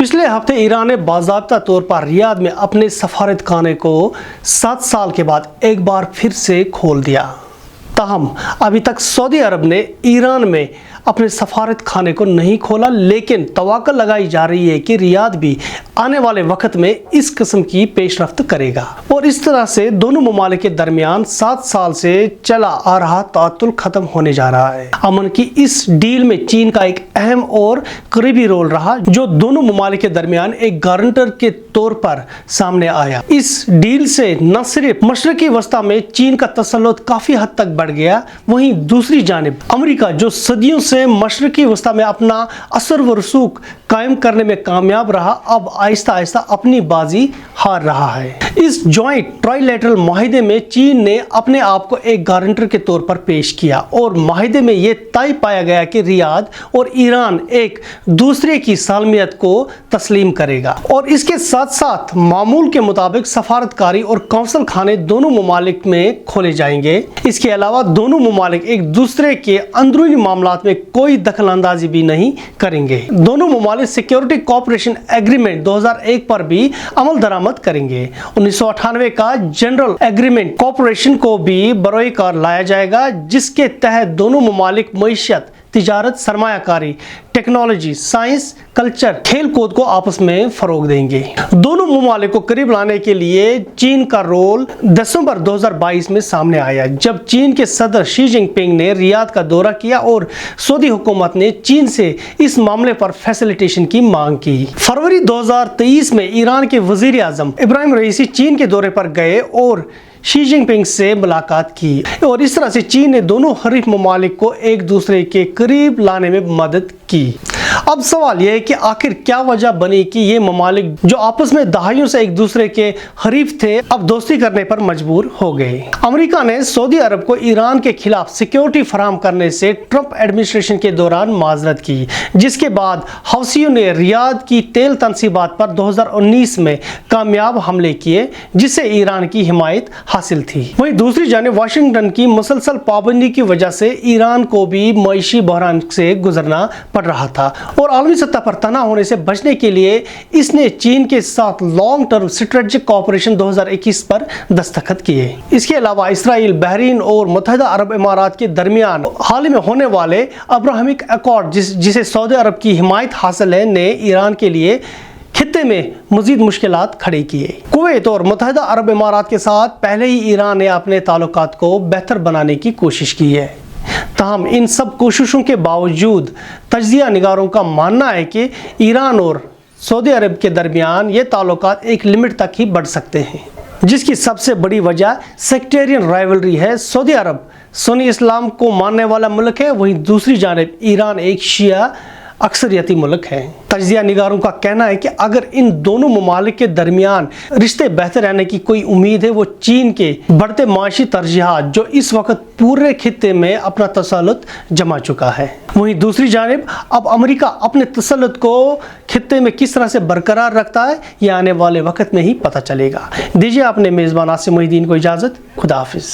पिछले हफ्ते ईरान ने बाज़ाब्ता तौर पर रियाद में अपने सफारत खाने को 7 साल के बाद एक बार फिर से खोल दिया। ताहम अभी तक सऊदी अरब ने ईरान में अपने सफारत खाने को नहीं खोला, लेकिन तवक्को लगाई जा रही है कि रियाद भी आने वाले वक्त में इस किस्म की पेशरफ्त करेगा और इस तरह से दोनों ममालिक के दरमियान 7 साल से चला आ रहा तातुल खत्म होने जा रहा है। अमन की इस डील में चीन का एक अहम और करीबी रोल रहा, जो दोनों ममालिक के दरमियान एक गारंटर के तौर पर सामने आया। इस डील से न सिर्फ मशरकी वस्ता में चीन का तसल्लुत काफी हद तक बढ़ गया, वहीं दूसरी जानिब अमेरिका जो सदियों से मशरकी वस्ता में अपना असर व रसूख कायम करने में कामयाब रहा, अब आहिस्ता आहिस्ता अपनी बाजी हार रहा है। इस जॉइंट ट्राइलेटरल माहिदे में चीन ने अपने आप को एक गारंटर के तौर पर पेश किया और माहिदे में यह तय पाया गया कि रियाद और ईरान एक दूसरे की सालमियत को तस्लीम करेगा और इसके साथ साथ मामूल के मुताबिक सफारतकारी और कौंसल खाने दोनों ममालिक में खोले जाएंगे। इसके अलावा दोनों ममालिक एक दूसरे के अंदरूनी मामलात में कोई दखल अंदाजी भी नहीं करेंगे। दोनों ममालिक सिक्योरिटी कोऑपरेशन एग्रीमेंट 2001 पर भी अमल दरामद करेंगे। 1998 का जनरल एग्रीमेंट कोऑपरेशन को भी बरोए कार लाया जाएगा, जिसके तहत दोनों ममालिक मईशत, तिजारत, सरमायाकारी, टेक्नोलॉजी, साइंस, कल्चर, खेल कूद को आपस में फरोग देंगे। दोनों ममालिक को करीब लाने के लिए चीन का रोल दिसंबर 2022 में सामने आया, जब चीन के सदर शी जिनपिंग ने रियाद का दौरा किया और सऊदी हुकूमत ने चीन से इस मामले पर फैसिलिटेशन की मांग की। फरवरी 2023 में ईरान के वजीर आजम इब्राहिम रईसी चीन के दौरे पर गए और शी जिनपिंग से मुलाकात की और इस तरह से चीन ने दोनों हरीफ ममालिक को एक दूसरे के करीब लाने में मदद की। अब सवाल यह है कि आखिर क्या वजह बनी कि ये ममालिक जो आपस में दहाइयों से एक दूसरे के हरीफ थे, अब दोस्ती करने पर मजबूर हो गए। अमेरिका ने सऊदी अरब को ईरान के खिलाफ सिक्योरिटी फराहम करने से ट्रंप एडमिनिस्ट्रेशन के दौरान माजरत की, जिसके बाद हौसियों ने रियाद की तेल तनसीबात पर 2019 में कामयाब हमले किए, जिससे ईरान की हिमायत हासिल थी। वहीं दूसरी जानिब वाशिंगटन की मुसलसल पाबंदी की वजह से ईरान को भी मईशी बहरान से गुजरना पड़ रहा था और आलमी सतह पर तना होने से बचने के लिए इसने चीन के साथ लॉन्ग टर्म स्ट्रेटेजिक कोऑपरेशन 2021 पर दस्तखत किए। इसके अलावा इसराइल, बहरीन और मुत्तहिदा अरब इमारात के दरमियान हाल ही में होने वाले अब्राहमिक अकॉर्ड जिसे सऊदी अरब की हिमायत हासिल है, ने ईरान के लिए खित्ते में मजीद मुश्किलात खड़ी किए। कुवैत और मुत्तहिदा अरब इमारात के साथ पहले ही ईरान ने अपने ताल्लुकात को बेहतर बनाने की कोशिश की है। ताहम इन सब कोशिशों के बावजूद तज्जिया निगारों का मानना है कि ईरान और सऊदी अरब के दरमियान ये ताल्लुकात एक लिमिट तक ही बढ़ सकते हैं, जिसकी सबसे बड़ी वजह सेक्टेरियन राइवलरी है। सऊदी अरब सुन्नी इस्लाम को मानने वाला मुल्क है, वहीं दूसरी जानिब ईरान एक शिया अक्सरियती मुल्क है। तज्जिया निगारों का कहना है कि अगर इन दोनों ममालिक के दरमियान रिश्ते बेहतर रहने की कोई उम्मीद है, वो चीन के बढ़ते माशी तरजीहात जो इस वक्त पूरे खित्ते में अपना तसल्लुत जमा चुका है। वहीं दूसरी जानिब अब अमेरिका अपने तसल्लुत को खित्ते में किस तरह से बरकरार रखता है, यह आने वाले वक्त में ही पता चलेगा। दीजिए अपने मेज़बान आसिम मोहिद्दीन को इजाज़त। खुदा हाफिज़।